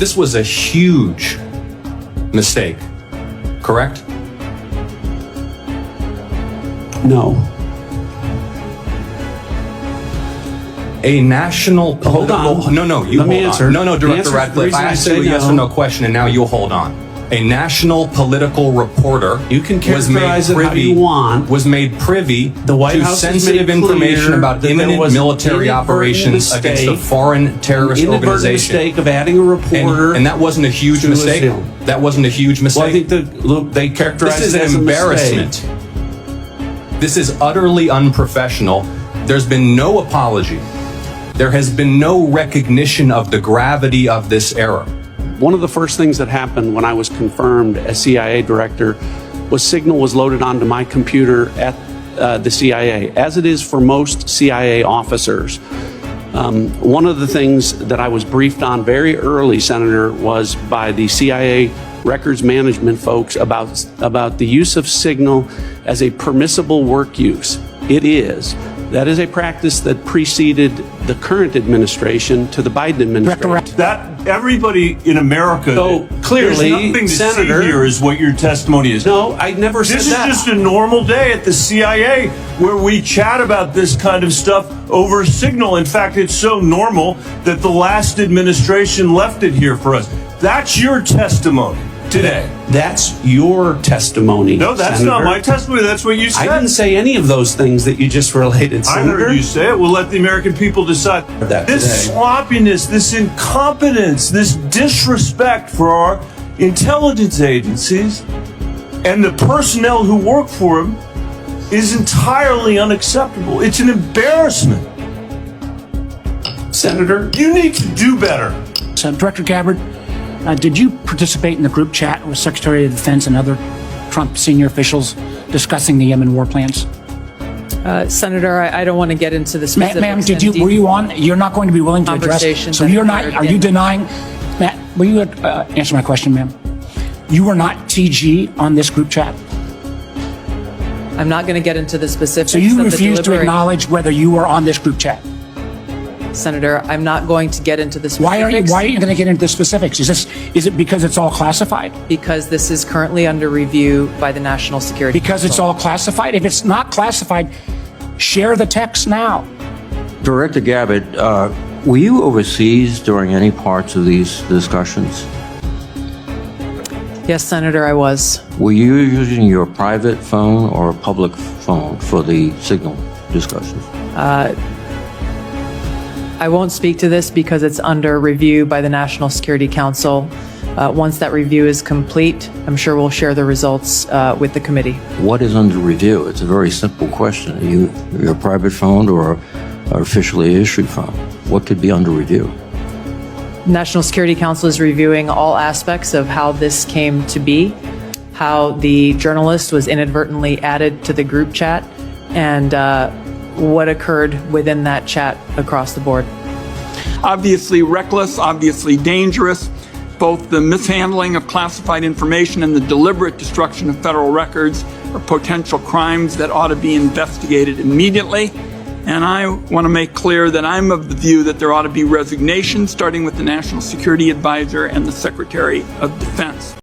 This was a huge mistake, correct? No. A national political... Hold on. No, you Let me hold answer. on. No, The Director answer- Radcliffe, the reason I I asked you say a yes no- or no question, and now you'll hold on. A national political reporter You can characterize it how you want. was made privy The White to House has sensitive made information clear about that there imminent was military an operations against a inadvertent foreign terrorist Inadvertent organization. mistake of adding a reporter. And that wasn't a huge to mistake? assume. That wasn't a huge mistake? Well, I think they characterize This is it as an a mistake. embarrassment. This is utterly unprofessional. There's been no apology. There has been no recognition of the gravity of this error. One of the first things that happened when I was confirmed as CIA director was signal was loaded onto my computer at the CIA, as it is for most CIA officers. One of the things that I was briefed on very early, Senator, was by the CIA records management folks about the use of signal as a permissible work use. It is. That is a practice that preceded the current administration to the Biden administration. That everybody in America. So clearly, there's nothing to Senator, see here is what your testimony is. No, I never said This that. is just a normal day at the CIA where we chat about this kind of stuff over signal. In fact, it's so normal that the last administration left it here for us. That's your testimony today. That's your testimony. No, that's Senator. not my testimony. That's what you said. I didn't say any of those things that you just related, I Senator. heard you say it. We'll let the American people decide. That This today. sloppiness, this incompetence, this disrespect for our intelligence agencies and the personnel who work for them is entirely unacceptable. It's an embarrassment. Senator, You need to do better. So, Director Gabbard, did you participate in the group chat with Secretary of Defense and other Trump senior officials discussing the Yemen war plans? Senator, I don't want to get into the specifics. Ma'am, and were you on? You're not going to be willing to address. Conversations So that you're not. occurred Are you in- denying? Matt, will you answer my question, ma'am? You were not TG on this group chat. I'm not going to get into the specifics. So you of the refuse to deliberate- acknowledge whether you were on this group chat. Senator, I'm not going to get into the specifics. Why aren't you going to get into the specifics? Is it because it's all classified? Because this is currently under review by the National Security Because it's Council. all classified? If it's not classified, share the text now. Director Gabbard, were you overseas during any parts of these discussions? Yes, Senator, I was. Were you using your private phone or a public phone for the signal discussions? I won't speak to this because it's under review by the National Security Council. Once that review is complete, I'm sure we'll share the results with the committee. What is under review? It's a very simple question. Are you your private phone or officially issued phone? What could be under review? National Security Council is reviewing all aspects of how this came to be, how the journalist was inadvertently added to the group chat, and what occurred within that chat across the board. Obviously reckless, obviously dangerous, both the mishandling of classified information and the deliberate destruction of federal records are potential crimes that ought to be investigated immediately. And I want to make clear that I'm of the view that there ought to be resignation, starting with the National Security Advisor and the Secretary of Defense.